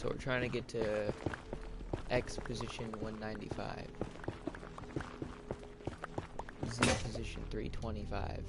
So we're trying to get to X position 195. Z position 325.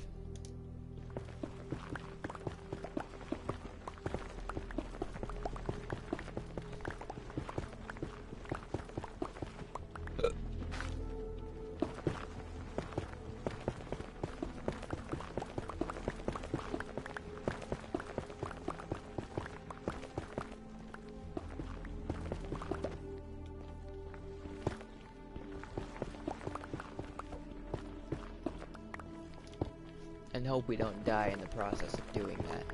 And hope we don't die in the process of doing that.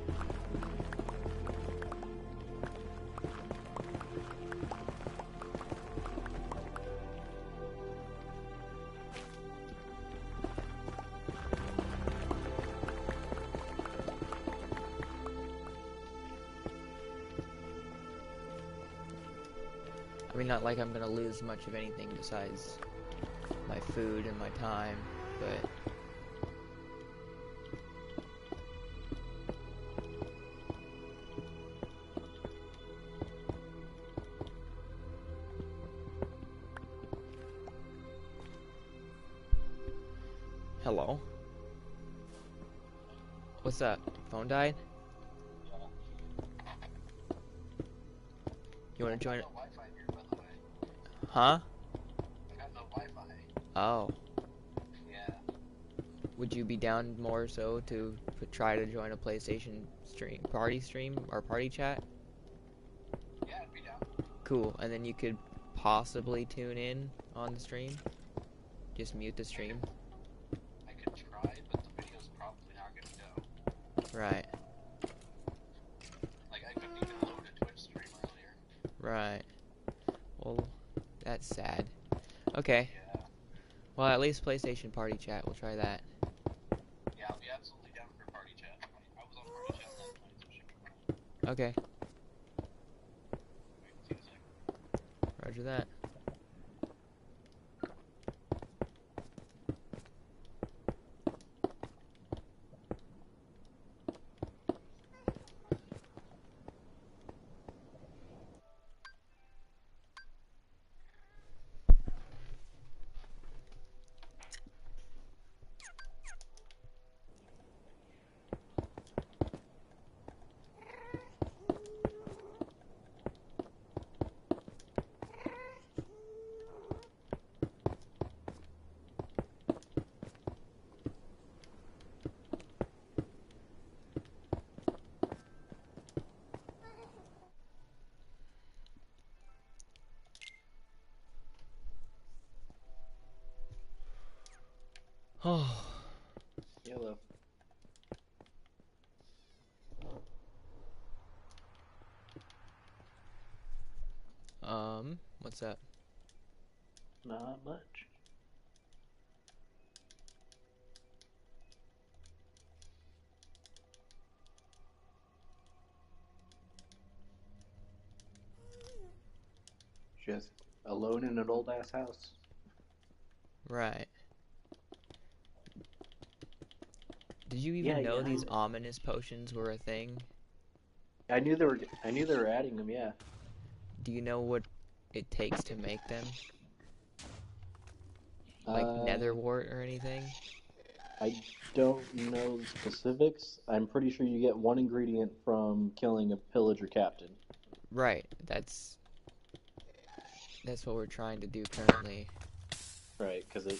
I mean, not like I'm gonna lose much of anything besides my food and my time, but hello? What's up? Phone died? You wanna join it? Huh? I got no Wi-Fi. Oh. Yeah. Would you be down more so to try to join a PlayStation stream or party chat? Yeah, I'd be down. Cool, and then you could possibly tune in on the stream? Just mute the stream? I could try, but the video's probably not gonna go. Right. Like, I couldn't even load a Twitch stream earlier. Right. Well, that's sad. Okay. Yeah. Well, at least PlayStation Party Chat. We'll try that. Yeah, I'll be absolutely down for party chat. I was on party chat last night, so it should be fine. Okay. Wait, see a sec. Roger that. Oh. Hello. What's up? Not much. Just alone in an old ass house. Right. Did you even know these ominous potions were a thing? I knew they were adding them, yeah. Do you know what it takes to make them? Like nether wart or anything? I don't know the specifics. I'm pretty sure you get one ingredient from killing a pillager captain. Right. That's what we're trying to do currently. Right, because they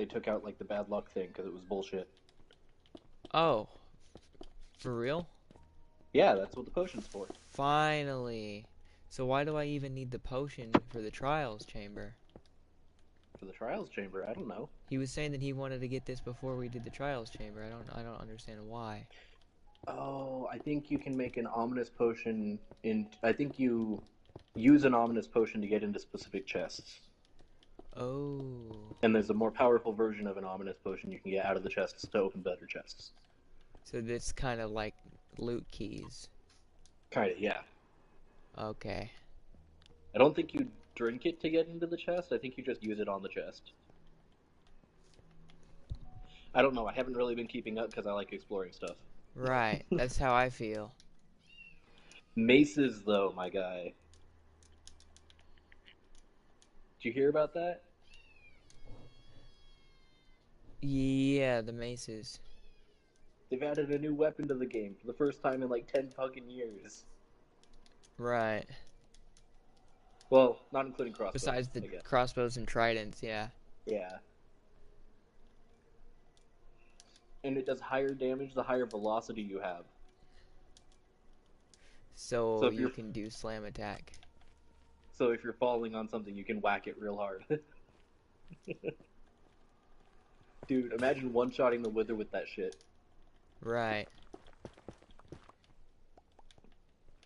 took out like the bad luck thing because it was bullshit. Oh. For real? Yeah, that's what the potion's for. Finally. So why do I even need the potion for the trials chamber? For the trials chamber, I don't know. He was saying that he wanted to get this before we did the trials chamber. I don't understand why. Oh, I think you can make an ominous potion I think you use an ominous potion to get into specific chests. Oh. And there's a more powerful version of an ominous potion you can get out of the chests to open better chests. So this kind of like loot keys. Kinda, yeah. Okay. I don't think you drink it to get into the chest. I think you just use it on the chest. I don't know. I haven't really been keeping up because I like exploring stuff. Right. That's how I feel. Maces, though, my guy. Did you hear about that? Yeah, the maces. They've added a new weapon to the game for the first time in like 10 fucking years. Right. Well, not including crossbows, Besides the I guess. crossbows and tridents, yeah. Yeah. And it does higher damage the higher velocity you have. So So if you you're can do slam attack. so if you're falling on something, you can whack it real hard. Dude, imagine one-shotting the Wither with that shit. Right.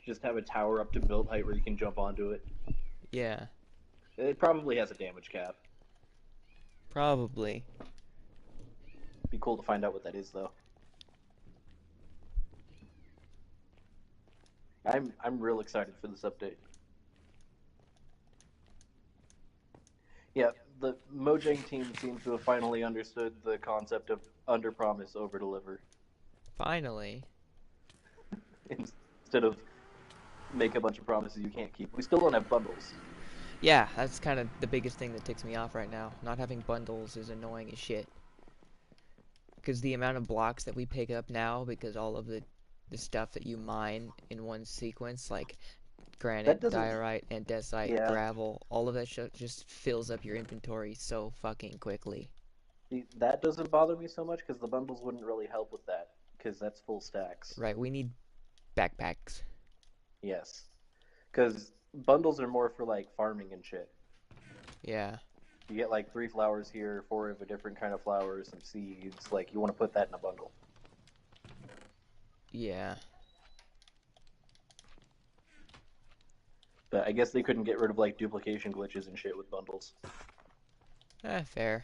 Just have a tower up to build height where you can jump onto it. Yeah. It probably has a damage cap. Probably. Be cool to find out what that is, though. I'm real excited for this update. Yeah, the Mojang team seems to have finally understood the concept of under promise, over deliver, Finally. instead of make a bunch of promises you can't keep. We still don't have bundles. Yeah, that's kind of the biggest thing that ticks me off right now. Not having bundles is annoying as shit. Because the amount of blocks that we pick up now, because all of the stuff that you mine in one sequence, like That granite, doesn't. diorite, andesite, Yeah, gravel, all of that shit just fills up your inventory so fucking quickly. see, that doesn't bother me so much because the bundles wouldn't really help with that because that's full stacks. Right, we need backpacks. Yes, because bundles are more for like farming and shit. Yeah, You get like 3 flowers here, 4 of a different kind of flowers, some seeds. Like you want to put that in a bundle. yeah. But I guess they couldn't get rid of like duplication glitches and shit with bundles. Fair.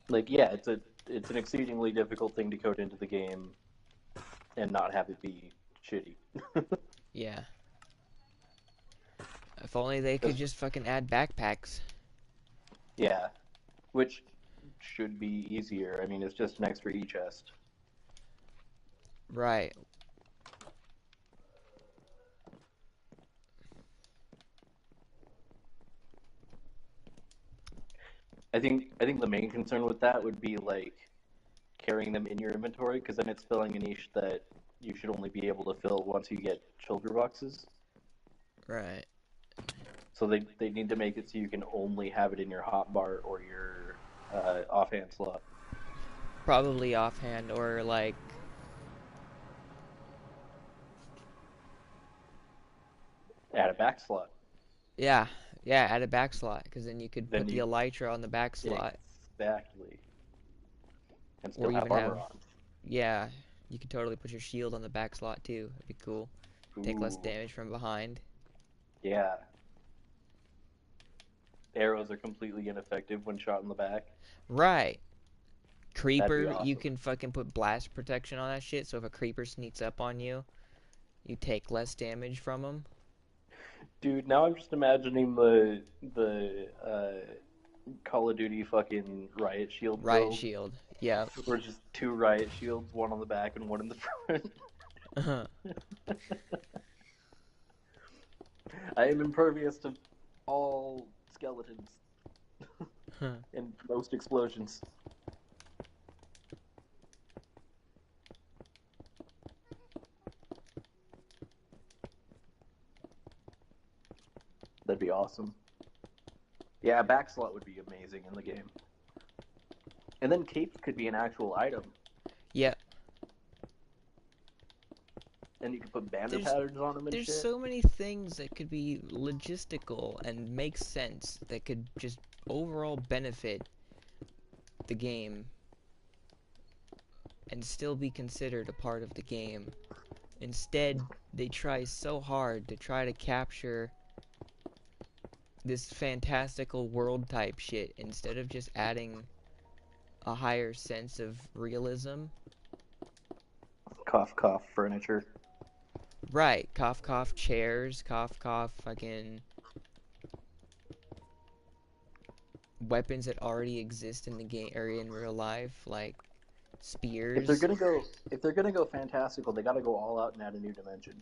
Like yeah, it's an exceedingly difficult thing to code into the game and not have it be shitty. Yeah. If only they could just fucking add backpacks. Yeah, which should be easier. I mean, it's just an extra e-chest. Right. I think the main concern with that would be like carrying them in your inventory because then it's filling a niche that you should only be able to fill once you get shoulder boxes. Right. So they need to make it so you can only have it in your hotbar or your offhand slot. Probably offhand or like Add a back slot. yeah, yeah, add a back slot because then you could Then put the you elytra on the back slot exactly and or still have even armor have on. yeah, you could totally put your shield on the back slot too. That'd be cool. Take less Ooh, damage from behind. yeah. Arrows are completely ineffective when shot in the back. Right. That'd be Creeper, you awesome. can fucking put blast protection on that shit so if a creeper sneaks up on you, you take less damage from them. Dude, now I'm just imagining the Call of Duty fucking riot shield Riot build, shield. Yep. where it's just 2 riot shields, one on the back and one in the front. I am impervious to all skeletons and most explosions. That'd be awesome. Yeah, a back slot would be amazing in the game. And then capes could be an actual item, Yep. and you could put banner There's patterns on them and there's shit. so many things that could be logistical and make sense that could just overall benefit the game and still be considered a part of the game. Instead, they try so hard to try to capture this fantastical world type shit instead of just adding a higher sense of realism. Cough, cough, furniture. Right, cough cough chairs, cough cough fucking weapons that already exist in the game or in real life, like If they're spears. gonna go, if they're gonna go fantastical, they gotta go all out and add a new dimension.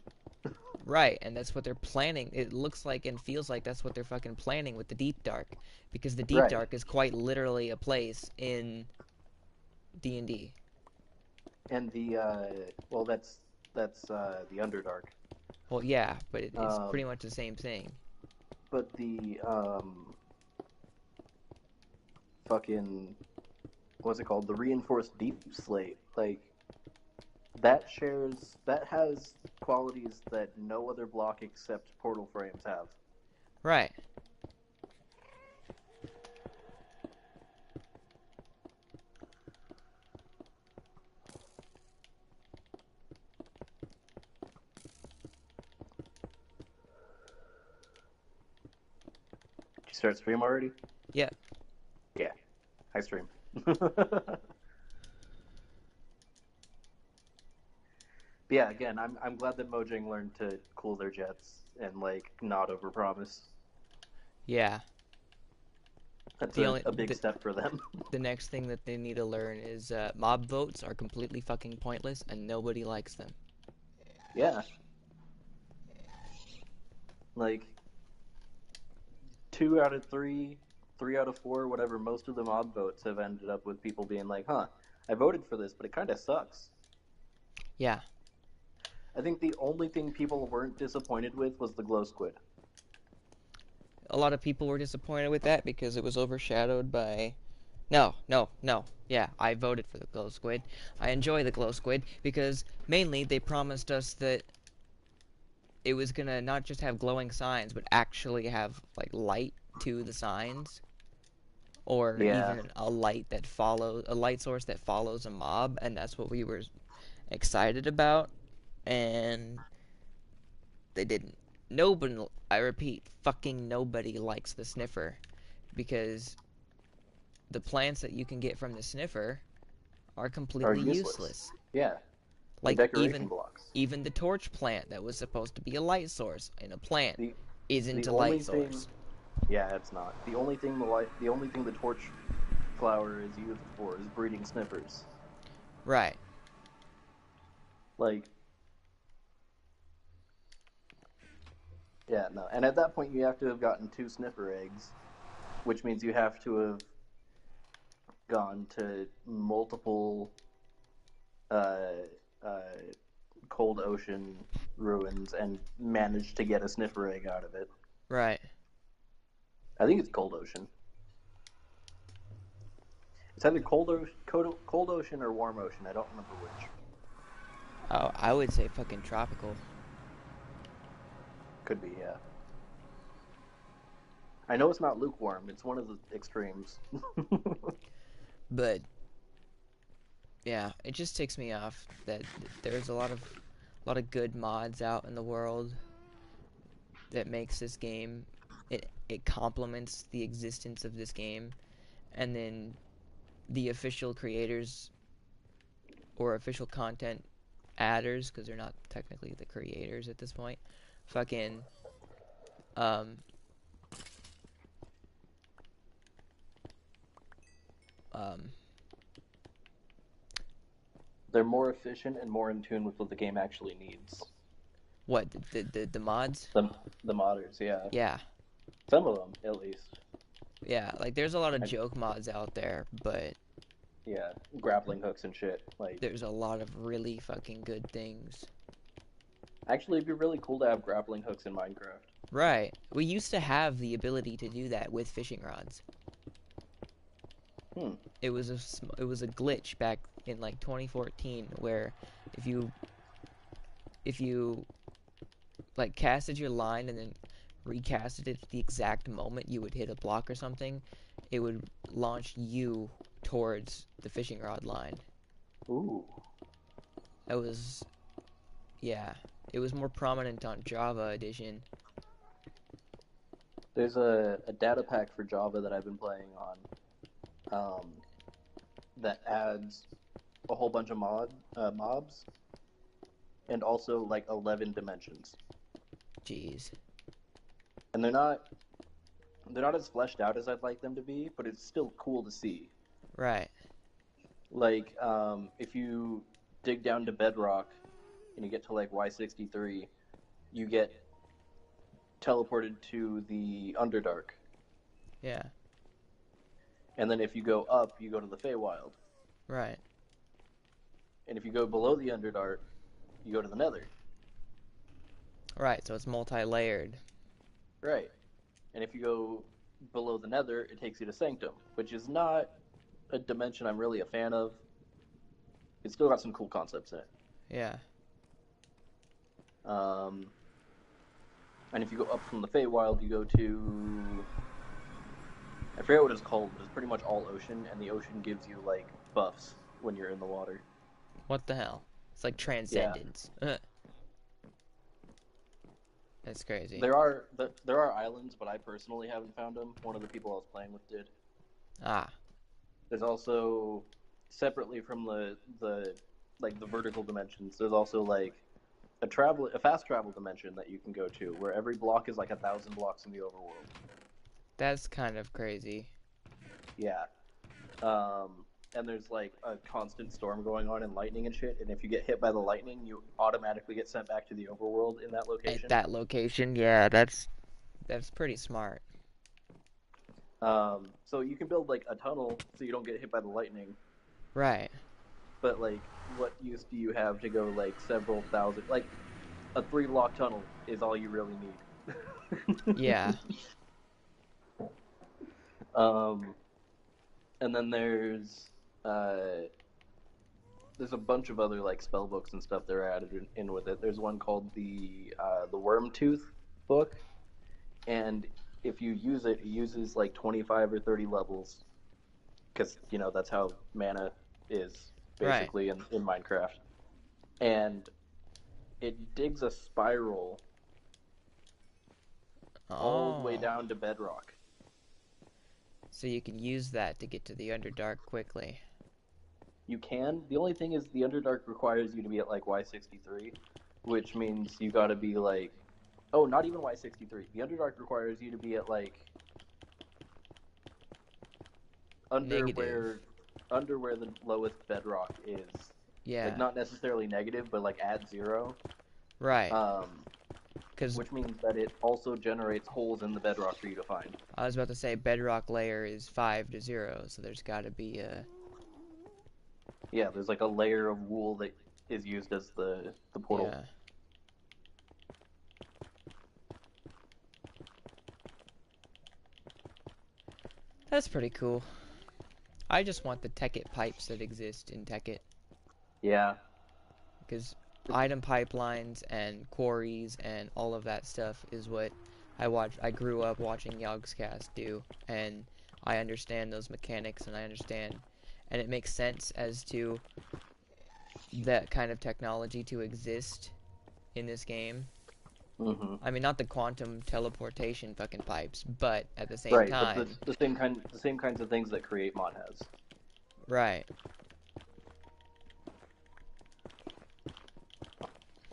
Right, and that's what they're planning. It looks like and feels like that's what they're fucking planning with the Deep Dark, because the Deep Right, Dark is quite literally a place in D&D. and the well, that's the Underdark. Well, yeah, but it's pretty Um, much the same thing. but the fucking what's it called? The reinforced deep slate, like that has qualities that no other block except portal frames have. Right. Did you start stream already? Yeah. Yeah, I stream. But yeah, again, I'm glad that Mojang learned to cool their jets and like not overpromise. Yeah. That's The only a big step for them. the next thing that they need to learn is mob votes are completely fucking pointless and nobody likes them. Yeah, like 2 out of 3, 3 out of 4, whatever. Most of the mob votes have ended up with people being like, "Huh, I voted for this, but it kind of sucks." Yeah. I think the only thing people weren't disappointed with was the glow squid. A lot of people were disappointed with that because it was overshadowed by No, no, no. Yeah, I voted for the glow squid. I enjoy the glow squid because mainly they promised us that it was gonna not just have glowing signs, but actually have like light to the signs, or Yeah, even a light that follows a light source that follows a mob, and that's what we were excited about. And they didn't. Nobody, I repeat, fucking nobody likes the sniffer because the plants that you can get from the sniffer are are completely useless. useless. Yeah, they're Like decoration blocks. even the torch plant that was supposed to be a light source in a plant The isn't the a only light thing, source. yeah, it's not. The only thing the torch flower is used for is breeding sniffers. Right. Like, yeah, no. And at that point, you have to have gotten 2 sniffer eggs, which means you have to have gone to multiple uh, uh, cold ocean ruins and managed to get a sniffer egg out of it. Right. I think it's cold ocean. It's either cold ocean or warm ocean. I don't remember which. Oh, I would say fucking tropical. Could be, yeah. I know it's not lukewarm. It's one of the extremes. But yeah, it just ticks me off that there's a lot of good mods out in the world that makes this game it complements the existence of this game, and then the official creators or official content adders, because they're not technically the creators at this point, fucking um um They're more efficient and more in tune with what the game actually needs. what the mods. The the modders, yeah. Yeah. Some of them, at least. Yeah, like there's a lot of I, joke mods out there, but yeah, grappling hooks and shit. Like, there's a lot of really fucking good things. actually, it'd be really cool to have grappling hooks in Minecraft. Right. We used to have the ability to do that with fishing rods. Hmm. It was a glitch back in like 2014 where if you like casted your line and then recasted it at the exact moment you would hit a block or something, it would launch you towards the fishing rod line. Ooh. That was, yeah, it was more prominent on Java Edition. There's a data pack for Java that I've been playing on that adds a whole bunch of mobs and also like 11 dimensions. Jeez. And they're not they're not as fleshed out as I'd like them to be, but it's still cool to see. Right. Like, if you dig down to bedrock and you get to like Y63, you get teleported to the Underdark. Yeah. And then if you go up, you go to the Feywild. Right. And if you go below the Underdark, you go to the Nether. Right, so it's multi-layered. Right. And if you go below the Nether, it takes you to Sanctum, which is not a dimension I'm really a fan of. It's still got some cool concepts in it. Yeah. And if you go up from the Feywild, you go to... I forget what it's called, but it's pretty much all ocean, and the ocean gives you, like, buffs when you're in the water. What the hell? It's like transcendence. Yeah. That's crazy. There are islands, but I personally haven't found them. One of the people I was playing with did. Ah. There's also, separately from the vertical dimensions, there's also like a fast travel dimension that you can go to, where every block is like 1,000 blocks in the overworld. That's kind of crazy. Yeah. And there's like a constant storm going on and lightning and shit, and if you get hit by the lightning, you automatically get sent back to the overworld in that location. At that location, yeah, that's pretty smart. So you can build like a tunnel so you don't get hit by the lightning. Right. But like, what use do you have to go like several thousand? Like, a 3-block tunnel is all you really need. Yeah. And then there's a bunch of other like spell books and stuff that are added in with it. There's one called the Worm Tooth book, and if you use it, it uses like 25 or 30 levels, because that's how mana is basically in Minecraft, and it digs a spiral all the way down to bedrock. So you can use that to get to the Underdark quickly. You can. The only thing is the Underdark requires you to be at like Y63, which means you gotta be like... Oh, not even Y63. The Underdark requires you to be at like... Under where the lowest bedrock is. Yeah. Like, not necessarily negative, but like at 0. Right. Which means that it also generates holes in the bedrock for you to find. I was about to say bedrock layer is 5 to 0, so there's got to be a... Yeah, there's like a layer of wool that is used as the portal. Yeah. That's pretty cool. I just want the Tekkit pipes that exist in Tekkit. Yeah. Because item pipelines and quarries and all of that stuff is what I grew up watching Yogscast do, and I understand those mechanics, and and it makes sense as to that kind of technology to exist in this game. Mm-hmm. I mean, not the quantum teleportation fucking pipes, but at the same time, but the same kinds of things that Create Mod has. Right.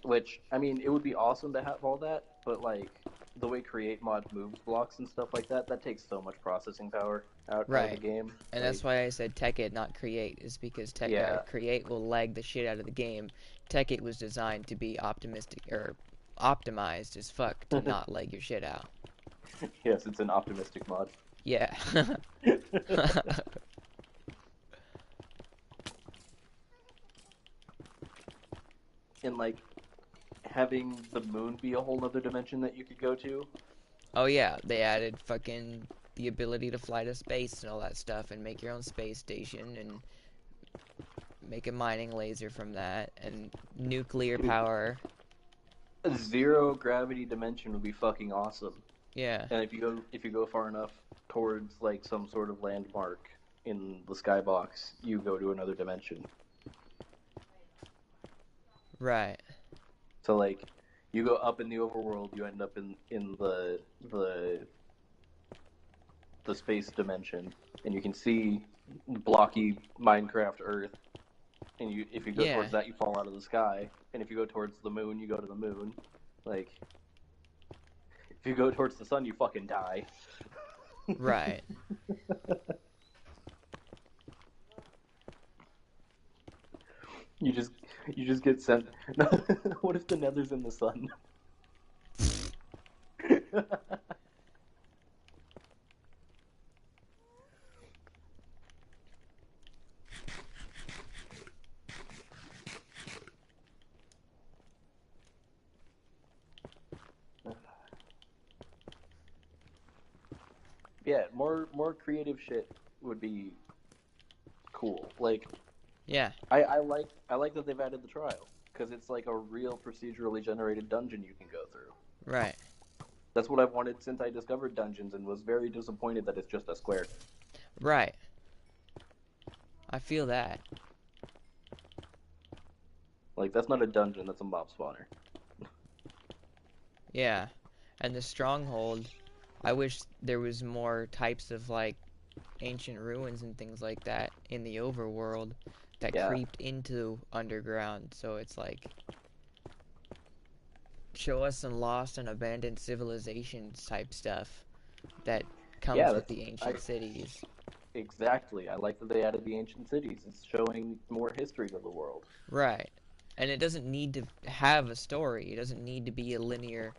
Which, I mean, it would be awesome to have all that, but like the way Create Mod moves blocks and stuff like that, that takes so much processing power out of the game. And that's why I said Tekkit, not Create, is because Create will lag the shit out of the game. Tekkit was designed to be optimized as fuck to not lag your shit out. Yes, it's an optimistic mod. Yeah. And like having the moon be a whole other dimension that you could go to. Oh yeah, they added fucking the ability to fly to space and all that stuff, and make your own space station, and make a mining laser from that, and nuclear power. A 0 gravity dimension would be fucking awesome. Yeah. And if you go far enough towards like some sort of landmark in the skybox, you go to another dimension. Right. So like, you go up in the overworld, you end up in the space dimension, and you can see blocky Minecraft Earth. And if you go towards that, you fall out of the sky. And if you go towards the moon, you go to the moon. Like, if you go towards the sun, you fucking die. Right. You just you just get sent. What if the Nether's in the sun? Yeah, more creative shit would be cool. Like Yeah. I like that they've added the trial because it's like a real procedurally generated dungeon you can go through. Right. That's what I've wanted since I discovered dungeons and was very disappointed that it's just a square. Right. I feel that. Like that's not a dungeon, that's a mob spawner. Yeah. And the stronghold, I wish there was more types of like ancient ruins and things like that in the overworld that Yeah. creeped into underground. So it's like show us some lost and abandoned civilizations type stuff that Yeah, comes with that's the ancient cities. exactly. I like that they added the ancient cities. It's showing more history to the world. Right. And it doesn't need to have a story. It doesn't need to be a linear,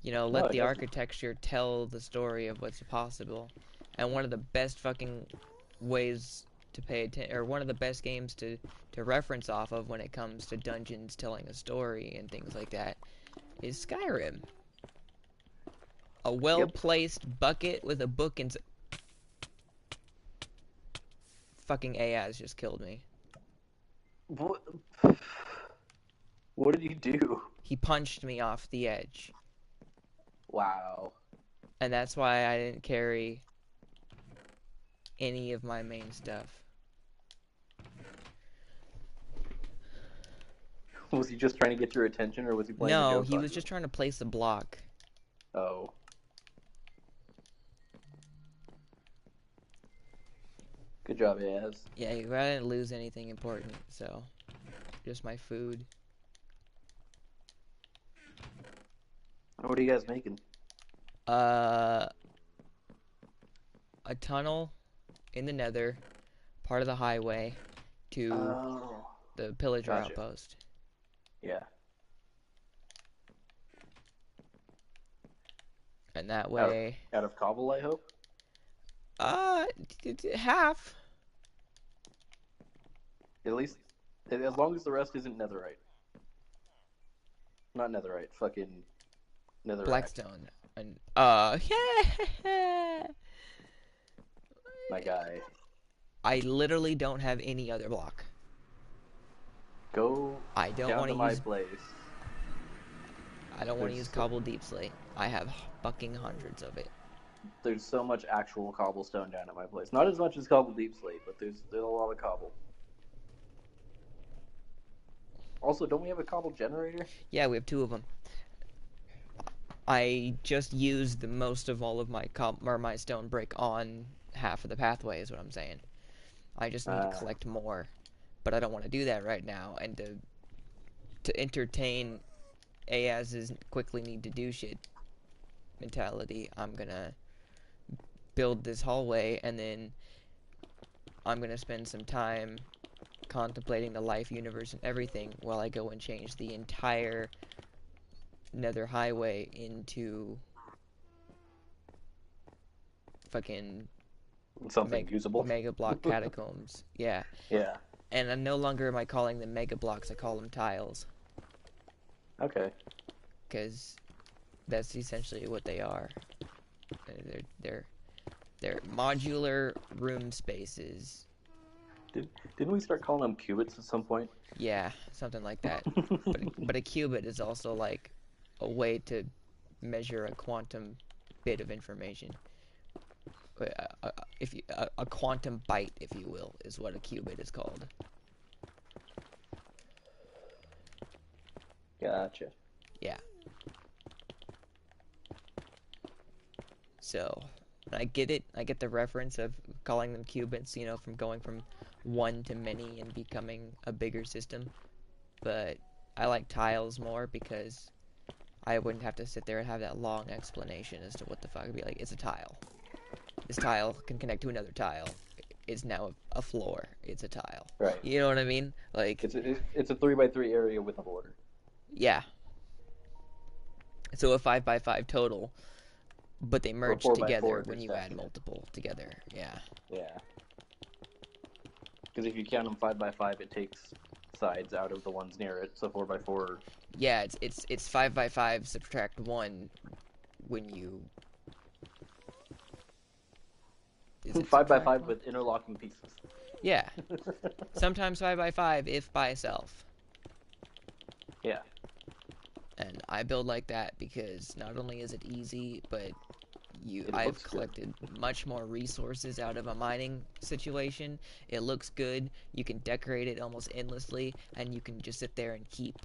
No, let it the doesn't. architecture tell the story of what's possible. And one of the best fucking ways to pay attention, or one of the best games to reference off of when it comes to dungeons telling a story and things like that is Skyrim. A Yep. well-placed bucket with a book and fucking Aaz just killed me. What? What did you do? He punched me off the edge. Wow. And that's why I didn't carry any of my main stuff. Was he just trying to get your attention, or was he playing a No, joke he on was you? just trying to place a block. Oh. Good job, Az. Yeah, I didn't lose anything important, so just my food. What are you guys making? Uh, a tunnel in the Nether, part of the highway, to Oh. the Pillager Gotcha. outpost. Yeah. And that Out of way, out of cobble, I hope. uh, half. At least, as long as the rest isn't netherite. Not netherite. Fucking netherrack. Blackstone. And, yeah. My guy. I literally don't have any other block. Go I don't down want to to my use. place. I don't want to use There's so, cobbled deep slate. I have fucking hundreds of it. there's so much actual cobblestone down at my place. Not as much as cobble deep slate, but there's a lot of cobble. Also, don't we have a cobble generator? Yeah, we have two of them. I just used the most of all of my my stone brick on half of the pathway. Is what I'm saying. I just need to Uh, collect more, but I don't want to do that right now. And to entertain Aaz's quickly need to do shit mentality, I'm gonna build this hallway, and then I'm gonna spend some time contemplating the life universe and everything while I go and change the entire nether highway into fucking something usable. mega block catacombs. Yeah. Yeah. And no longer am I calling them mega blocks, I call them tiles. Okay. Because that's essentially what they are. They're modular room spaces. Didn't we start calling them qubits at some point? Yeah, something like that. But a qubit is also like a way to measure a quantum bit of information. A quantum byte, if you will, is what a qubit is called. Gotcha. Yeah. So, I get it. I get the reference of calling them qubits, from going from one to many and becoming a bigger system. But I like tiles more because I wouldn't have to sit there and have that long explanation as to what the fuck. I'd be like, it's a tile. This tile can connect to another tile. It's now a floor. It's a tile. Right. You know what I mean? Like, It's a 3x3 area with a border. yeah. So a 5x5 total, but they Or merge 4x4 together if when you're you add stacking it. multiple together. Yeah. Yeah. Because if you count them 5x5, it takes sides out of the ones near it. So 4x4. Yeah, it's 5x5 subtract 1 when you... Is it 5x5 subtract 1? with interlocking pieces. Yeah. Sometimes 5x5 if by itself. Yeah. And I build like that because not only is it easy, but It I've looks good. collected much more resources out of a mining situation. It looks good. You can decorate it almost endlessly, and you can just sit there and keep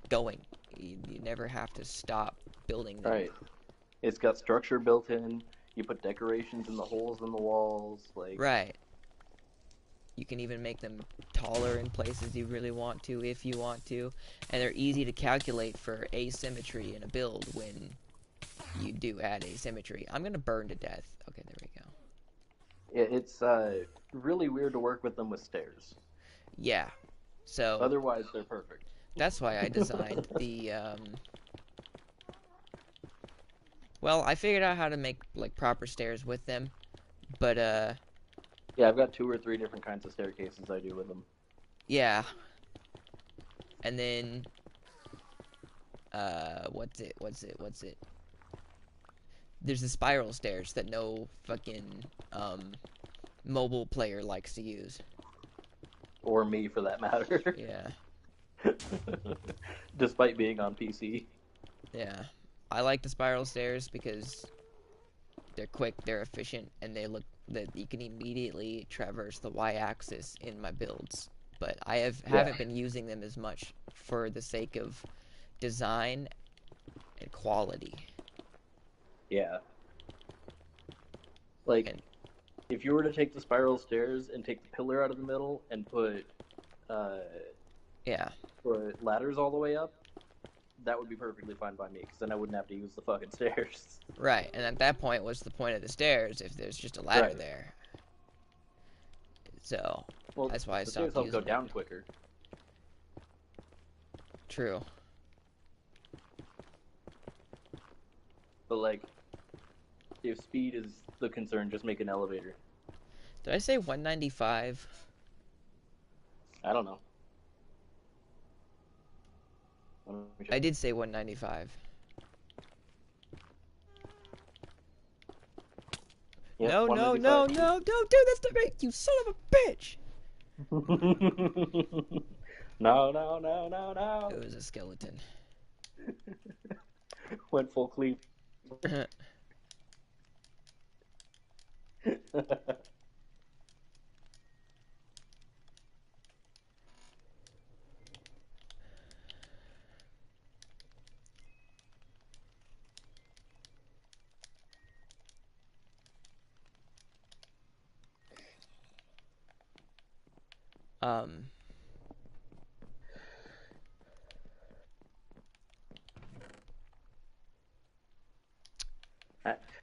going. You never have to stop building them. Right. It's got structure built in. You put decorations in the holes in the walls. Like, Right. You can even make them taller in places you really want to, if you want to. And they're easy to calculate for asymmetry in a build when you do add asymmetry. I'm gonna burn to death. Okay, there we go. it's really weird to work with them with stairs. Yeah. So Otherwise, they're perfect. that's why I designed the well, I figured out how to make like proper stairs with them, but Yeah, I've got 2 or 3 different kinds of staircases I do with them. yeah. And then what's it? There's the spiral stairs that no fucking mobile player likes to use. Or me, for that matter. Yeah. Despite being on PC. Yeah. I like the spiral stairs because they're quick, they're efficient, and they look that you can immediately traverse the y-axis in my builds. But I haven't been using them as much for the sake of design and quality. Yeah. Like, And if you were to take the spiral stairs and take the pillar out of the middle and yeah. put ladders all the way up, that would be perfectly fine by me, because then I wouldn't have to use the fucking stairs. Right, and at that point, what's the point of the stairs if there's just a ladder Right. there? So, Well, that's why I the stairs stopped help using go down quicker. True. But, like, if speed is the concern, just make an elevator. Did I say 195? I don't know. I did say 195. Yep, No, no, 195. no, no, don't do this to me, you son of a bitch! No, no, no, no, no. It was a skeleton. Went full clean. um,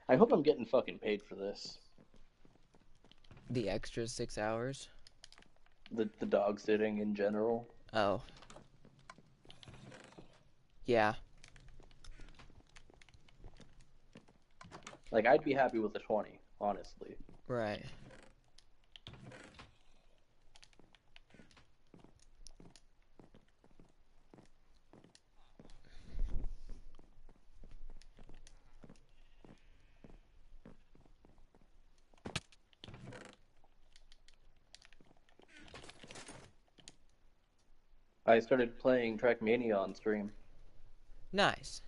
I hope I'm getting fucking paid for this. the extra 6 hours? The dog sitting in general. Oh. Yeah. Like, I'd be happy with a 20, honestly. Right. I started playing Trackmania on stream. Nice.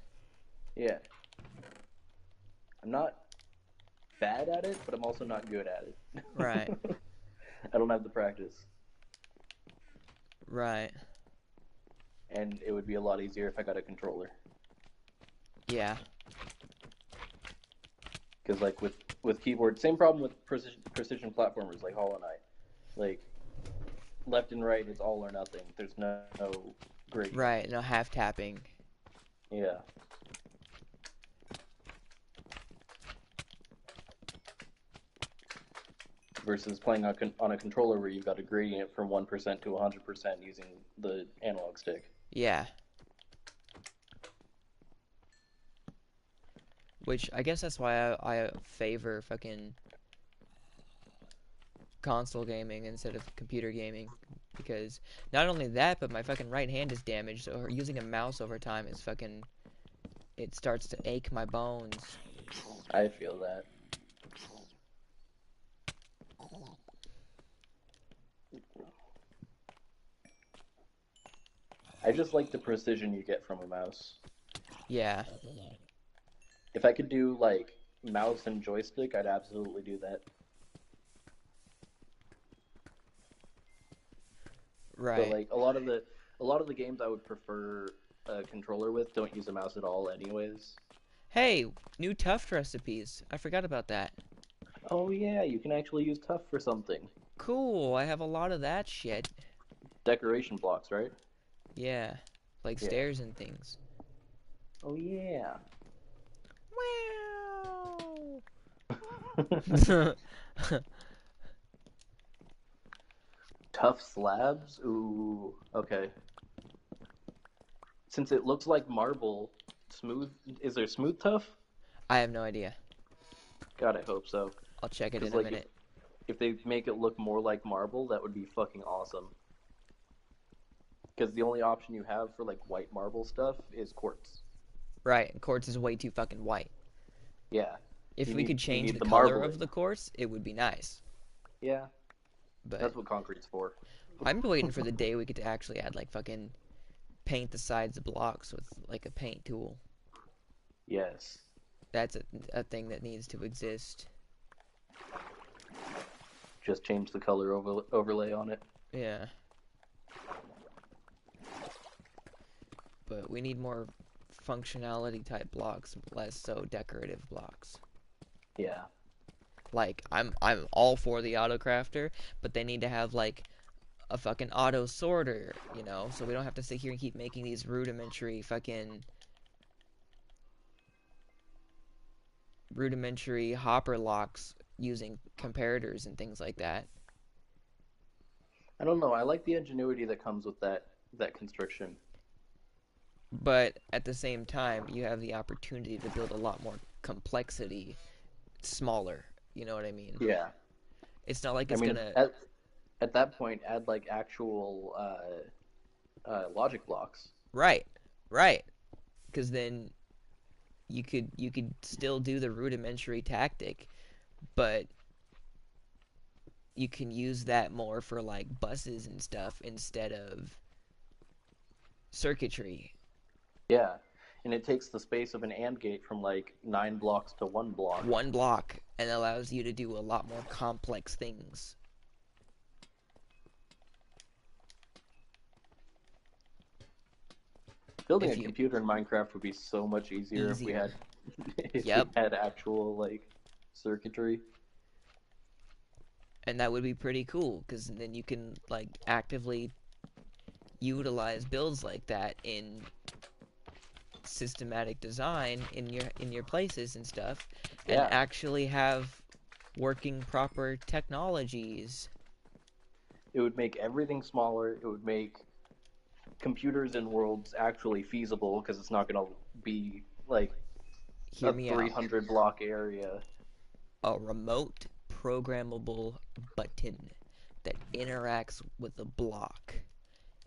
Yeah. I'm not bad at it, but I'm also not good at it. Right. I don't have the practice. Right. And it would be a lot easier if I got a controller. Yeah. Because, like, with keyboard, same problem with precision platformers like Hollow Knight. Like, left and right is all or nothing. There's no gradient. Right, no half tapping. Yeah. versus playing on a controller where you've got a gradient from 1% to 100% using the analog stick. Yeah. Which I guess that's why I favor fucking console gaming instead of computer gaming, because not only that, but my fucking right hand is damaged, so using a mouse over time is fucking, it starts to ache my bones. I feel that. I just like the precision you get from a mouse. Yeah. If I could do like mouse and joystick, I'd absolutely do that. Right. But like a lot of the games I would prefer a controller with don't use a mouse at all anyways. Hey, new Tuft recipes. I forgot about that. Oh yeah, you can actually use Tough for something. Cool, I have a lot of that shit. Decoration blocks, right? Yeah. Like Yeah. stairs and things. Oh yeah. Wow. Tough slabs? Ooh, okay. Since it looks like marble, smooth, is there smooth tough? I have no idea. God, I hope so. I'll check it Because in a like minute. if they make it look more like marble, that would be fucking awesome. Because the only option you have for like white marble stuff is quartz. Right, quartz is way too fucking white. Yeah. If we could change the the color of marbling. the quartz, it would be nice. Yeah, But that's what concrete's for. I'm waiting for the day we could actually add like fucking paint the sides of blocks with like a paint tool. Yes. That's a thing that needs to exist. Just change the color overlay on it. Yeah. But we need more functionality type blocks, less so decorative blocks. Yeah. Like I'm all for the auto crafter, but they need to have like a fucking auto sorter, you know, so we don't have to sit here and keep making these rudimentary hopper locks using comparators and things like that. I don't know. I like the ingenuity that comes with that constriction. But at the same time, you have the opportunity to build a lot more complexity smaller. You know what I mean? Yeah. It's not like I it's mean, gonna. at that point, add like actual logic blocks. Right, right. Because then you could still do the rudimentary tactic, but you can use that more for like buses and stuff instead of circuitry. Yeah. And it takes the space of an AND gate from like 9 blocks to 1 block. One block and allows you to do a lot more complex things. Building If a you computer in Minecraft would be so much easier if we had easier. if we Yep. had actual like circuitry. And that would be pretty cool because then you can like actively utilize builds like that in systematic design in your places and stuff, and Yeah. actually have working proper technologies. It would make everything smaller. It would make computers in worlds actually feasible because it's not going to be like Hear a me out. 300 block area. A remote programmable button that interacts with a block.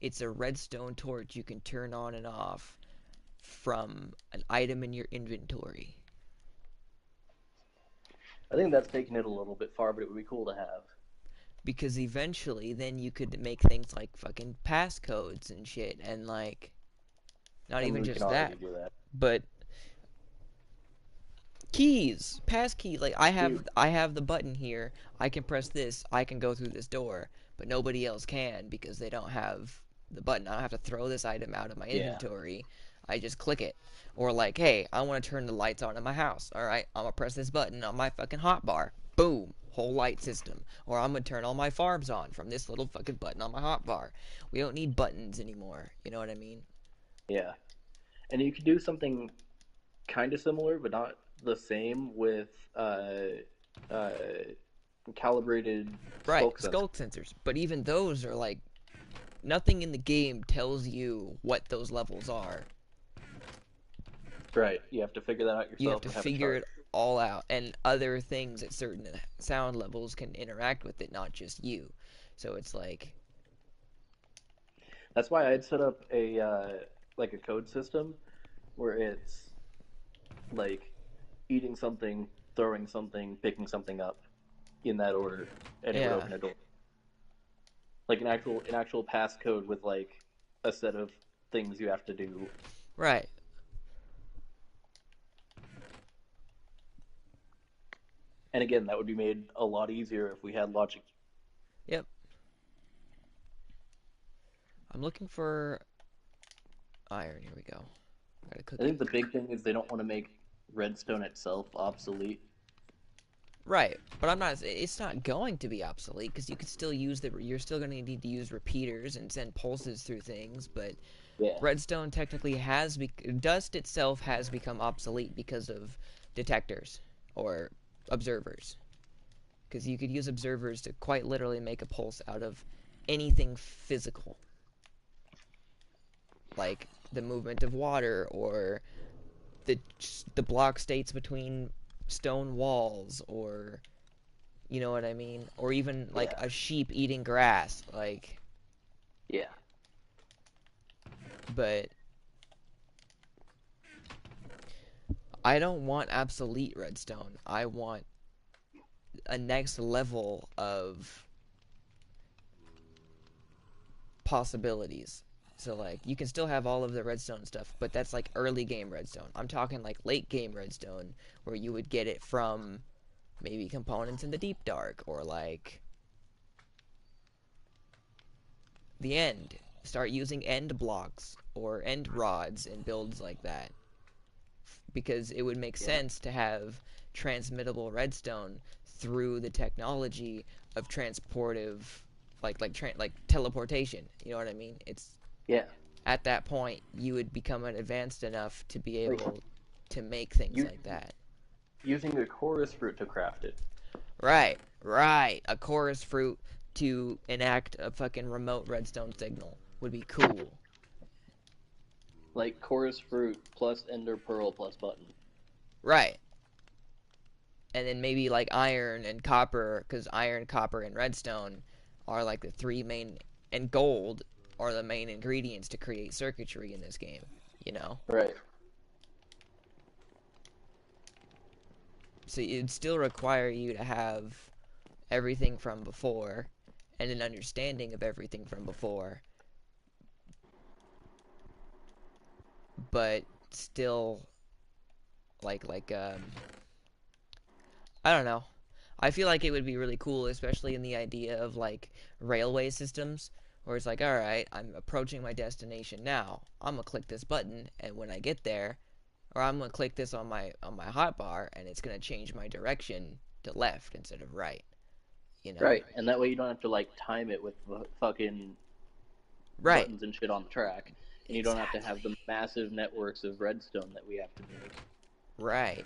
It's a redstone torch you can turn on and off from an item in your inventory. I think that's taking it a little bit far, but it would be cool to have. Because eventually then you could make things like fucking passcodes and shit, and like not And even we can just already that, do that. but keys, passkey. Like Dude, I have the button here. I can press this. I can go through this door, but nobody else can because they don't have the button. I don't have to throw this item out of my yeah. inventory. I just click it. Or like, hey, I want to turn the lights on in my house. All right, I'm gonna press this button on my fucking hotbar. Boom, whole light system. Or I'm gonna turn all my farms on from this little fucking button on my hotbar. We don't need buttons anymore. You know what I mean? Yeah. And you could do something kind of similar, but not the same with uh, calibrated Right, skulk sensor. skull sensors. But even those are like nothing in the game tells you what those levels are. Right. You have to figure that out You have yourself to and have a figure chart. it all out, and other things at certain sound levels can interact with it, not just you. So it's That's why I'd set up a like a code system where it's like eating something, throwing something, picking something up in that order, and it would yeah, open a door. Like an actual passcode with like a set of things you have to do. right. And again, that would be made a lot easier if we had logic. Yep. I'm looking for iron. Here we go. Gotta I cook it. think the big thing is they don't want to make redstone itself obsolete. Right, but I'm not. It's not going to be obsolete because you could still use the. You're still going to need to use repeaters and send pulses through things. But Yeah. redstone technically has dust itself has become obsolete because of detectors or observers. Because you could use observers to quite literally make a pulse out of anything physical, like the movement of water or the the block states between stone walls, or you know what I mean, or even like Yeah. a sheep eating grass, like. Yeah. But I don't want obsolete redstone. I want a next level of possibilities. So like you can still have all of the redstone stuff, but that's like early game redstone. I'm talking like late game redstone where you would get it from maybe components in the deep dark, or like the end. Start using end blocks or end rods in builds like that. Because it would make Yeah. sense to have transmittable redstone through the technology of transportive, like teleportation. You know what I mean? It's Yeah. at that point you would become advanced enough to be Like able to make things you like that. using a chorus fruit to craft it. Right, right. A chorus fruit to enact a fucking remote redstone signal would be cool. Like chorus fruit plus ender pearl plus button. Right. And then maybe like iron and copper, because iron, copper, and redstone are like the three main, and gold are the main ingredients to create circuitry in this game. You know, Right. so it'd still require you to have everything from before and an understanding of everything from before, but still like I don't know. I feel like it would be really cool, especially in the idea of like railway systems, where it's like, all right, I'm approaching my destination now. I'm gonna click this button, and when I get there, or I'm gonna click this on my hotbar, and it's gonna change my direction to left instead of right. You know? Right. And that way you don't have to like time it with the fucking Right. buttons and shit on the track. And you don't have to have Exactly. the massive networks of redstone that we have to make. Right.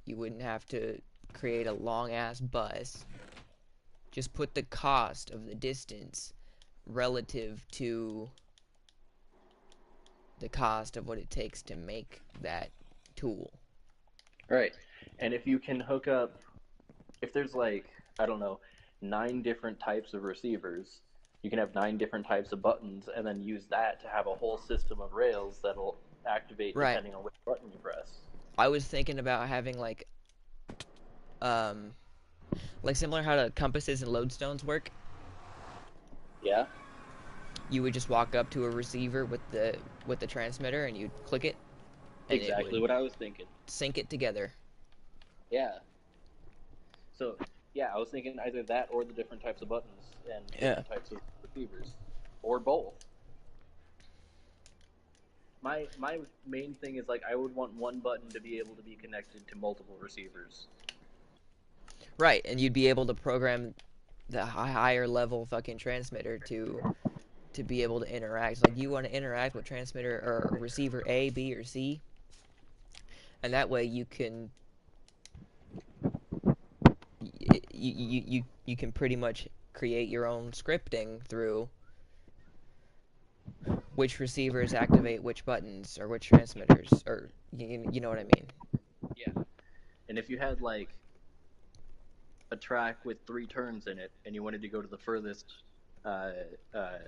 You wouldn't have to create a long ass bus. Just put the cost of the distance relative to the cost of what it takes to make that tool. Right. And if you can hook up, if there's like, I don't know, 9 different types of receivers, you can have 9 different types of buttons and then use that to have a whole system of rails that'll activate Right. depending on which button you press. I was thinking about having um like similar how the compasses and lodestones work. Yeah? You would just walk up to a receiver with the transmitter and you'd click it and it Exactly would what I was thinking. sync it together. Yeah. So, yeah, I was thinking either that or the different types of buttons and Yeah. different types of receivers, or both. My main thing is like I would want one button to be able to be connected to multiple receivers. Right, and you'd be able to program the higher level fucking transmitter to be able to interact. Like you want to interact with transmitter or receiver A, B, or C, and that way you can you can pretty much create your own scripting through which receivers activate which buttons or which transmitters, or you know what I mean. Yeah. And if you had like a track with 3 turns in it, and you wanted to go to the furthest, uh, uh,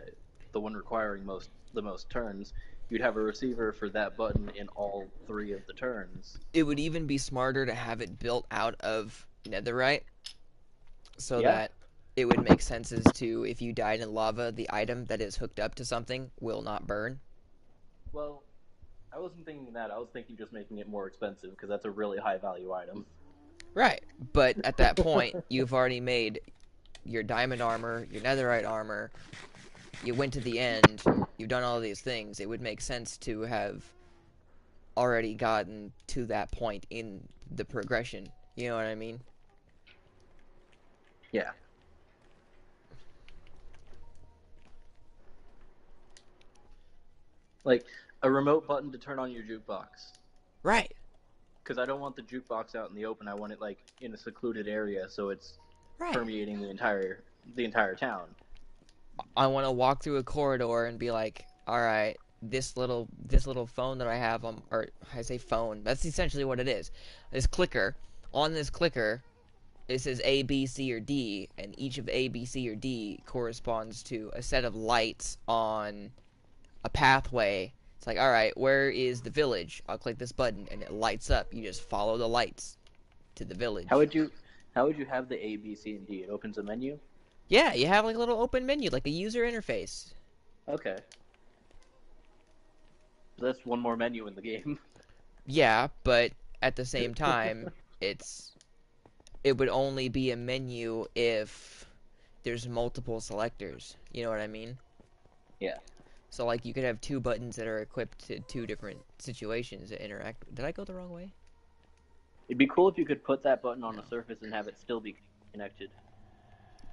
the one requiring the most turns, you'd have a receiver for that button in all 3 of the turns. It would even be smarter to have it built out of netherite, so Yeah. that it would make sense as to if you died in lava, the item that is hooked up to something will not burn. Well, I wasn't thinking that. I was thinking just making it more expensive because that's a really high value item. Right, but at that point, you've already made your diamond armor, your netherite armor. You went to the end. You've done all these things. It would make sense to have already gotten to that point in the progression. You know what I mean? Yeah. Like a remote button to turn on your jukebox. Right. Because I don't want the jukebox out in the open. I want it like in a secluded area so it's Right. permeating the entire town. I want to walk through a corridor and be like, all right, this little phone that I have on, or I say phone, that's essentially what it is. This clicker, on this clicker, it says A, B, C, or D, and each of A, B, C, or D corresponds to a set of lights on a pathway. It's like, all right, where is the village? I'll click this button, and it lights up. You just follow the lights to the village. How would you have the A, B, C, and D? It opens a menu? Yeah, you have like a little open menu, like a user interface. Okay. That's one more menu in the game. Yeah, but at the same time, it would only be a menu if there's multiple selectors. You know what I mean? Yeah. So like you could have 2 buttons that are equipped to 2 different situations that interact. Did I go the wrong way? It'd be cool if you could put that button on No. a surface and have it still be connected.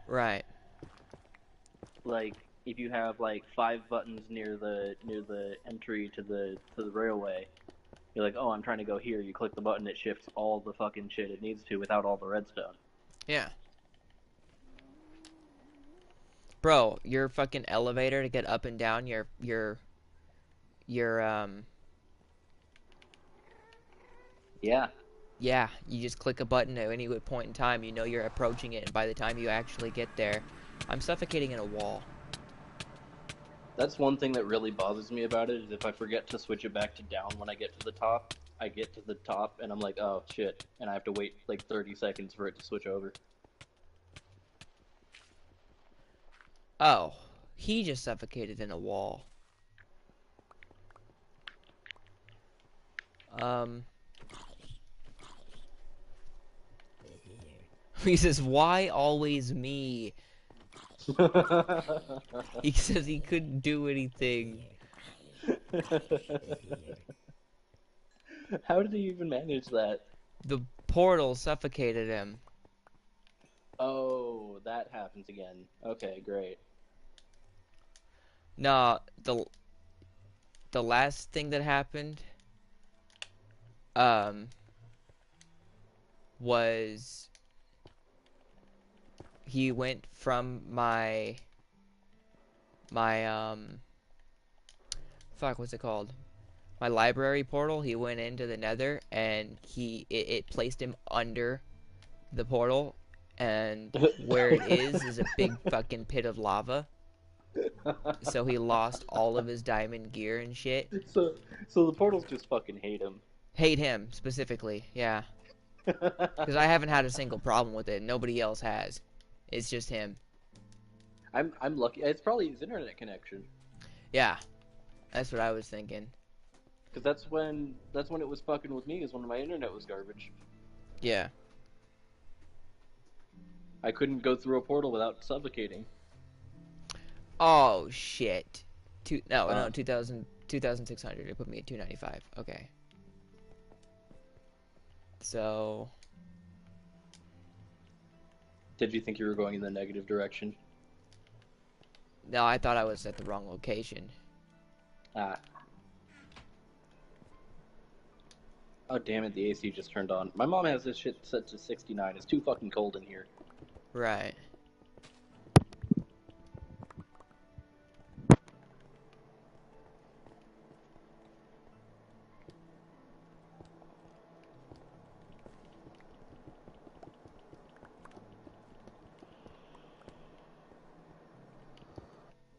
Right. Like if you have like 5 buttons near the entry to the railway, you're like, oh, I'm trying to go here. You click the button, it shifts all the fucking shit it needs to without all the redstone. Yeah. Bro, your fucking elevator to get up and down your Yeah. yeah, you just click a button at any point in time, you know you're approaching it, and by the time you actually get there, I'm suffocating in a wall. That's one thing that really bothers me about it is if I forget to switch it back to down when I get to the top, I get to the top and I'm like, oh shit, and I have to wait like 30 seconds for it to switch over. Oh, he just suffocated in a wall. He says, why always me? He says he couldn't do anything. How did he even manage that? The portal suffocated him. Oh, that happens again. Okay, great. Nah, the last thing that happened, was he went from my fuck, what's it called? My library portal. He went into the nether, and it placed him under the portal, and where it is a big fucking pit of lava. So he lost all of his diamond gear and shit. So the portals just fucking hate him. Hate him specifically, yeah. Because I haven't had a single problem with it. Nobody else has. It's just him. I'm lucky. It's probably his internet connection. Yeah, that's what I was thinking. Because that's when it was fucking with me. Is when my internet was garbage. Yeah. I couldn't go through a portal without suffocating. Oh shit. 2,000, 2,600. It put me at 295. Okay. So. Did you think you were going in the negative direction? No, I thought I was at the wrong location. Ah. Oh damn it! The AC just turned on. My mom has this shit set to 69. It's too fucking cold in here. Right.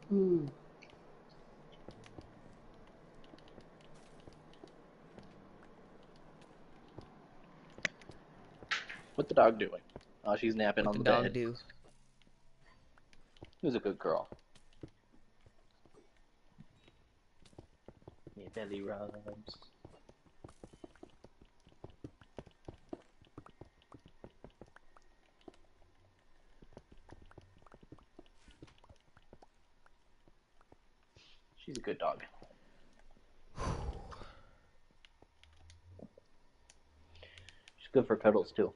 Hmm. What's the dog doing? Oh, she's napping What on the the dog bed. do? Who's a good girl? Yeah, belly rubs. She's a good dog. She's good for cuddles too.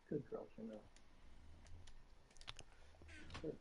Good girl, you know. Good.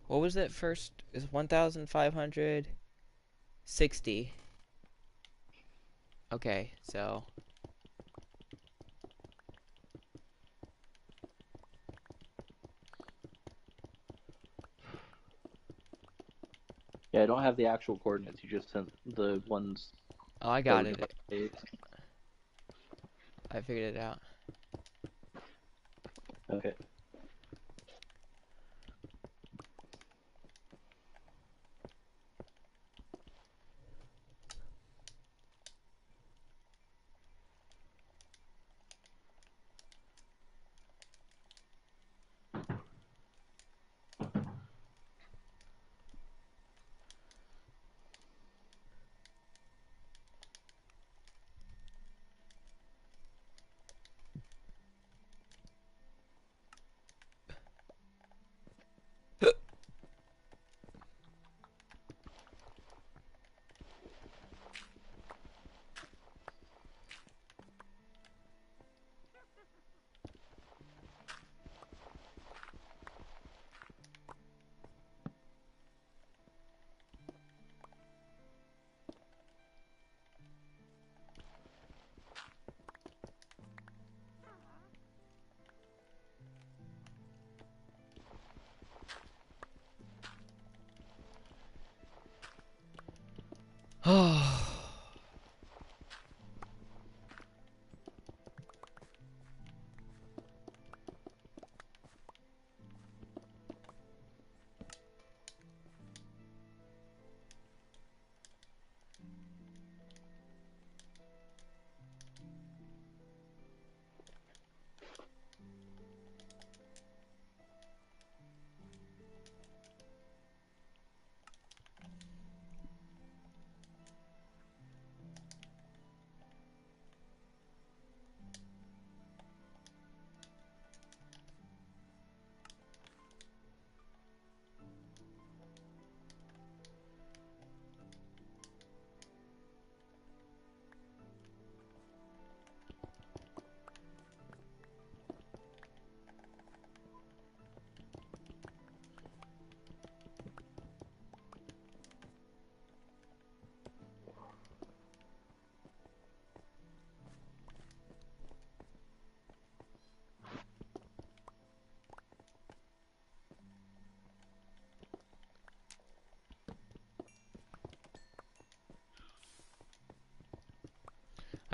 What was that first? Is 1,560. Okay, so Yeah, I don't have the actual coordinates. You just sent the ones oh, I that got were it. divided. I figured it out. Okay. Oh.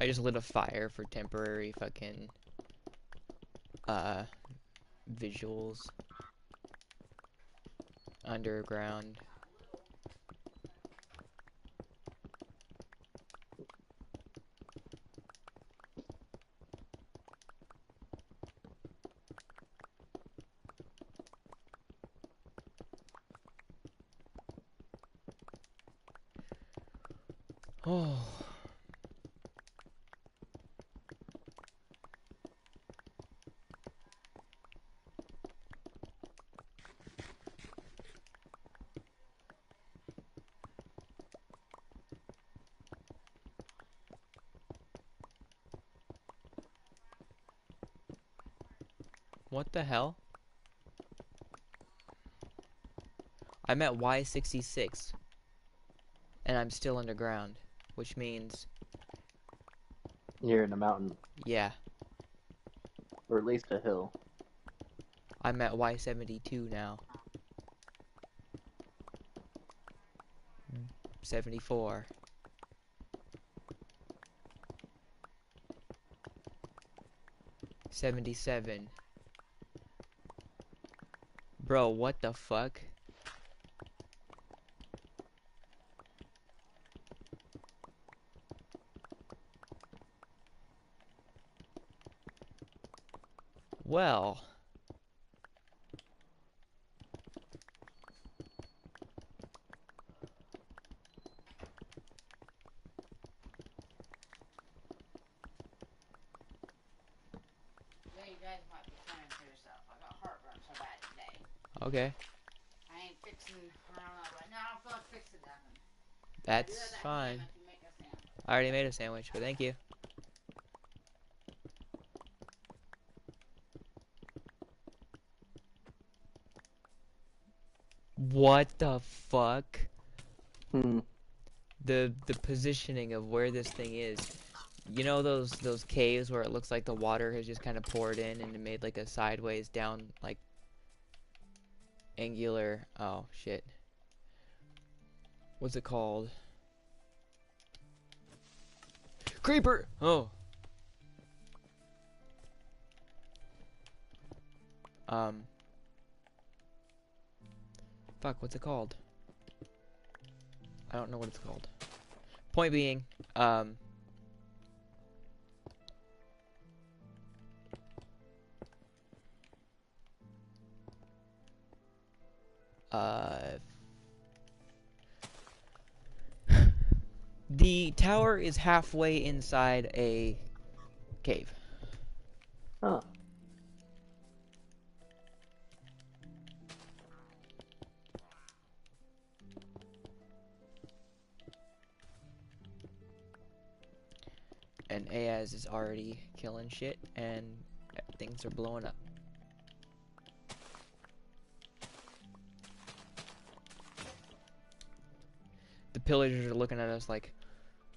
I just lit a fire for temporary fucking uh visuals underground. Oh. What the hell? I'm at Y66. And I'm still underground. Which means, You're in a mountain, yeah, or at least a hill. I'm at Y72 now. 74. $77. Bro, what the fuck? Well. Yeah, you guys might be praying for yourself. I got heartburn so bad today. Okay. I ain't fixing, I don't know, right now I don't feel like fixing nothing. That's fine. If you make a sandwich. I already made a sandwich, but thank you. What the fuck? Hmm. The positioning of where this thing is. You know those caves where it looks like the water has just kind of poured in and it made like a sideways down like angular. Oh shit. What's it called? Creeper. Oh. Fuck. What's it called? I don't know what it's called. Point being, the tower is halfway inside a cave. Huh. And Ayaz is already killing shit, and things are blowing up. The pillagers are looking at us like,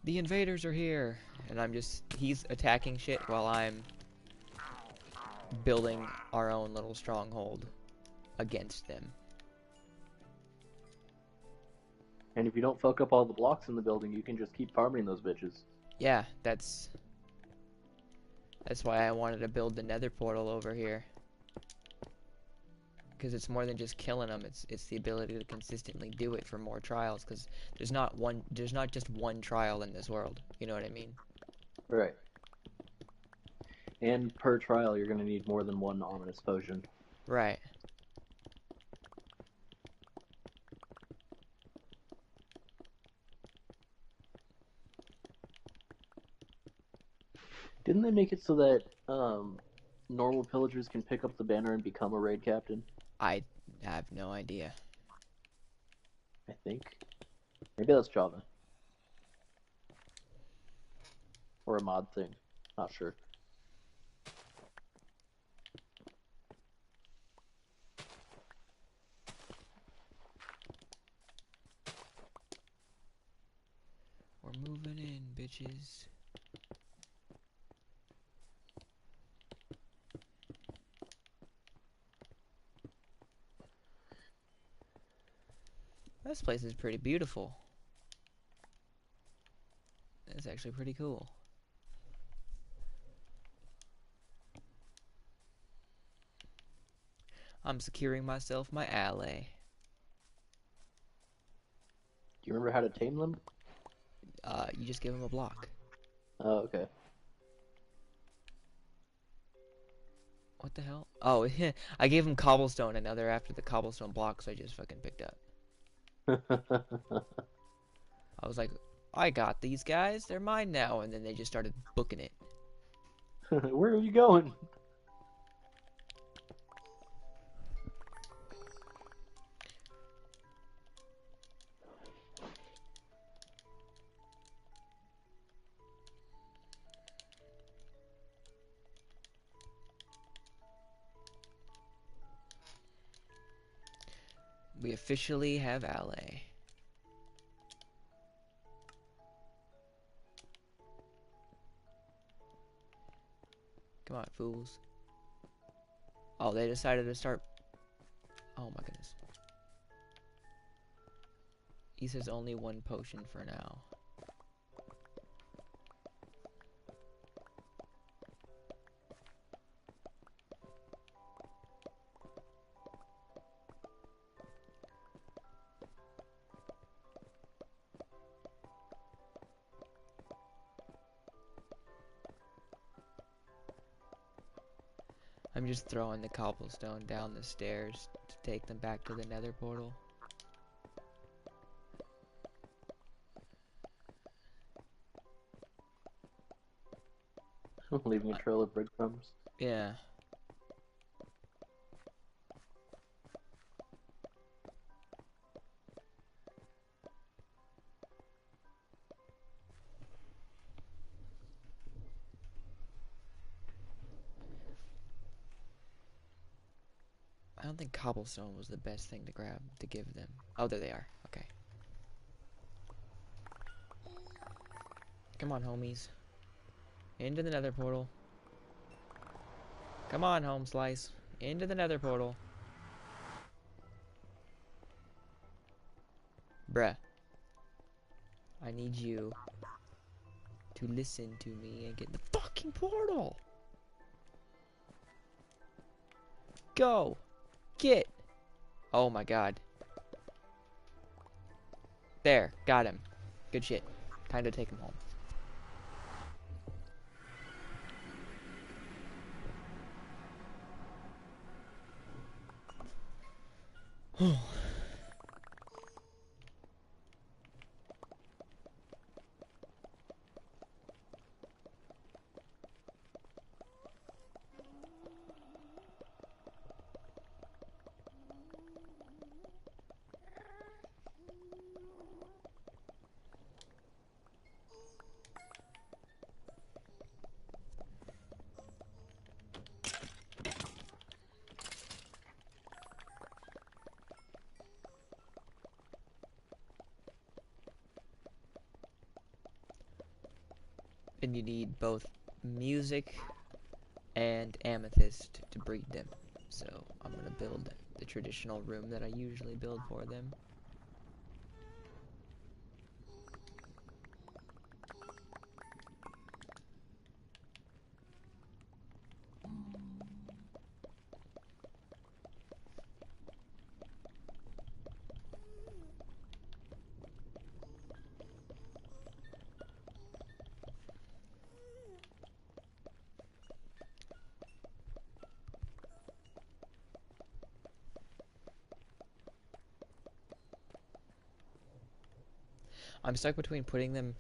the invaders are here, and he's attacking shit while I'm building our own little stronghold against them. And if you don't fuck up all the blocks in the building, you can just keep farming those bitches. Yeah, that's why I wanted to build the nether portal over here. Because it's more than just killing them, it's the ability to consistently do it for more trials, because there's not just one trial in this world, you know what I mean? Right. And per trial, you're gonna need more than one ominous potion. Right. Didn't they make it so that normal pillagers can pick up the banner and become a raid captain? I have no idea. I think. Maybe that's Java. Or a mod thing. Not sure. We're moving in, bitches. This place is pretty beautiful. It's actually pretty cool. I'm securing myself my ally. Do you remember how to tame them? You just give him a block. Oh, okay. What the hell? Oh, I gave him cobblestone, and now they're after the cobblestone blocks I just fucking picked up. I was like, I got these guys, they're mine now, and then they just started booking it. Where are you going? We officially have ally. Come on, fools. Oh, they decided to start... Oh my goodness. He says only one potion for now. I'm just throwing the cobblestone down the stairs to take them back to the nether portal. Leaving a trail of breadcrumbs. Yeah. I don't think cobblestone was the best thing to grab to give them. Oh, there they are. Okay. Come on, homies. Into the nether portal. Come on, home slice. Into the nether portal. Bruh. I need you to listen to me and get in the fucking portal. Go. Get. Oh my god. There. Got him. Good shit. Time to take him home. And you need both music and amethyst to breed them. So I'm gonna build the traditional room that I usually build for them. I'm stuck between putting them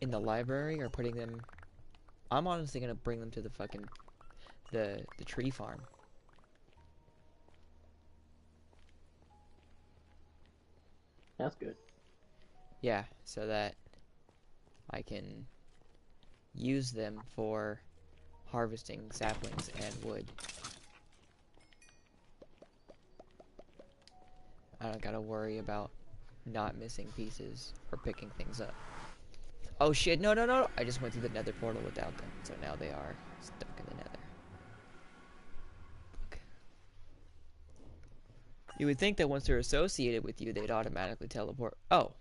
in the library or putting them... I'm honestly gonna bring them to the fucking... the tree farm. That's good. Yeah, so that I can use them for harvesting saplings and wood. I don't gotta worry about not missing pieces or picking things up. Oh shit, no, no, no! I just went through the nether portal without them, so now they are stuck in the nether. Okay. You would think that once they're associated with you, they'd automatically teleport. Oh,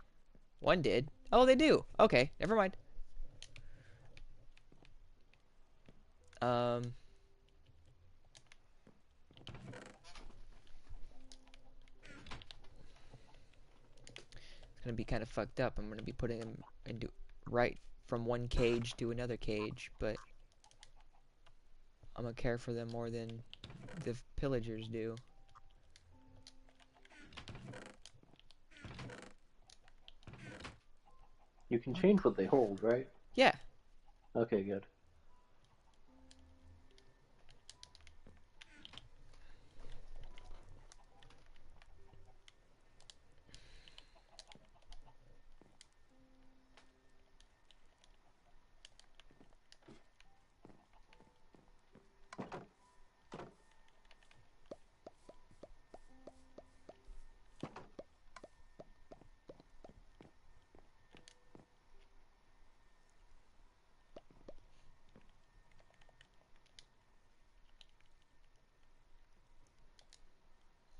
one did. Oh, they do. Okay, never mind. It's gonna be kind of fucked up. I'm gonna be putting them into right from one cage to another cage, but I'm gonna care for them more than the pillagers do. You can change what they hold, right? Yeah. Okay, good.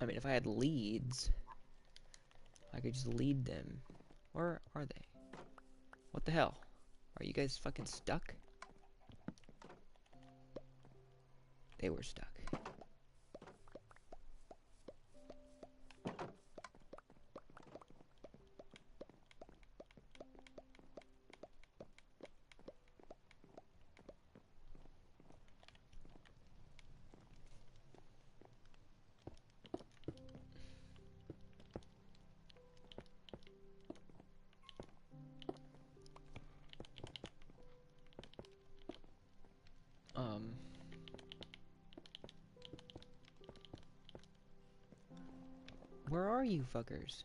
I mean, if I had leads, I could just lead them. Or are they? What the hell? Are you guys fucking stuck? They were stuck. Where are you fuckers?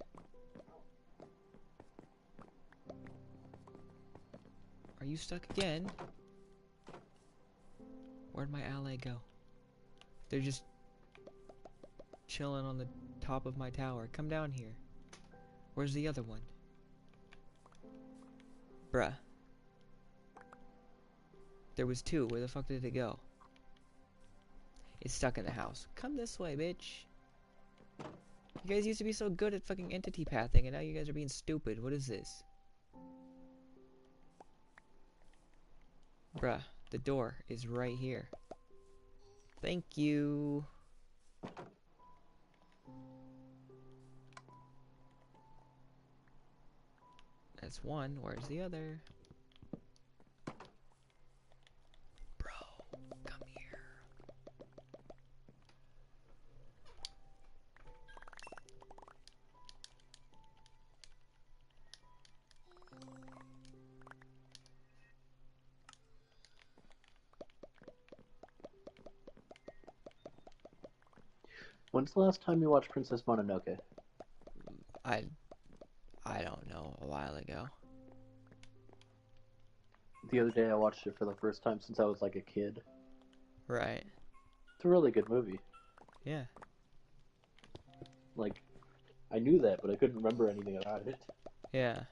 Are you stuck again? Where'd my ally go? They're just chilling on the top of my tower. Come down here. Where's the other one? Bruh. There was two. Where the fuck did it go? It's stuck in the house. Come this way, bitch. You guys used to be so good at fucking entity pathing, and now you guys are being stupid. What is this? Bruh, the door is right here. Thank you. That's one. Where's the other? Bro, come here. When's the last time you watched Princess Mononoke? I don't know, a while ago. The other day I watched it for the first time since I was like a kid. Right. It's a really good movie. Yeah. Like, I knew that, but I couldn't remember anything about it. Yeah.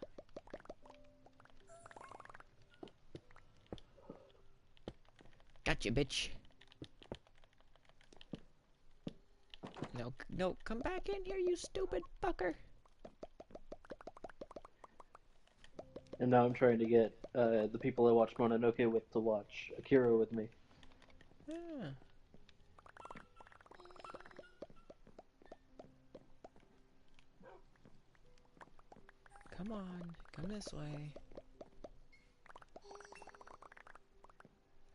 Gotcha, bitch. No, no, come back in here, you stupid fucker. And now I'm trying to get the people I watch Mononoke with to watch Akira with me. Yeah. Come on, come this way.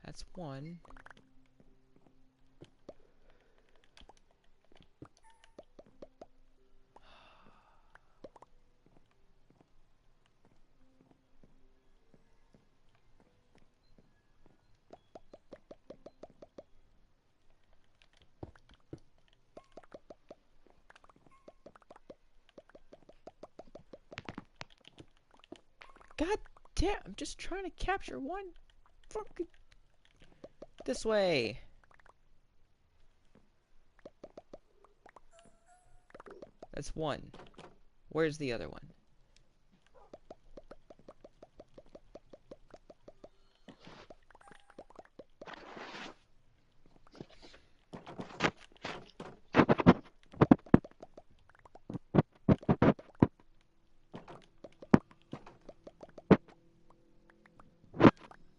That's one. God damn, I'm just trying to capture one fucking... This way. That's one. Where's the other one?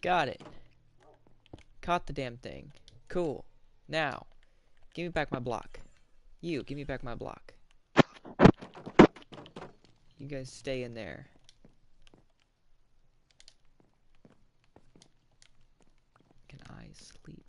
Got it. Caught the damn thing. Cool. Now, give me back my block. You, give me back my block. You guys stay in there. Can I sleep?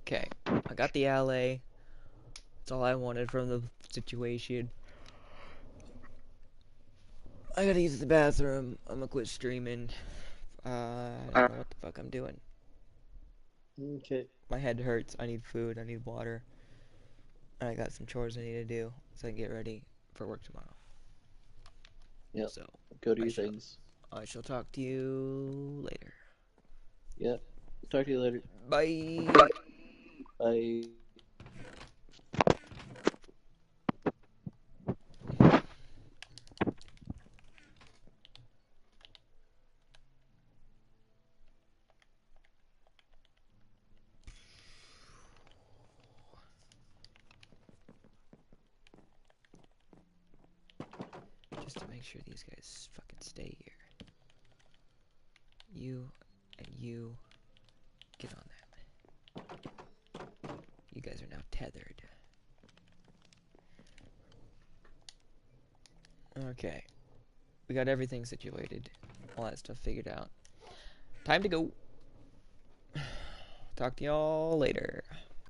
Okay, I got the alley. That's all I wanted from the situation. I gotta use the bathroom. I'm gonna quit streaming. I don't know what the fuck I'm doing. Okay. My head hurts. I need food. I need water. And I got some chores I need to do so I can get ready for work tomorrow. Yep. So Go do your things. I shall talk to you later. Yep. Talk to you later. Bye. Bye. Just to make sure these guys fucking stay here. You and you get on that. You guys are now tethered. Okay. We got everything situated. All that stuff figured out. Time to go. Talk to y'all later.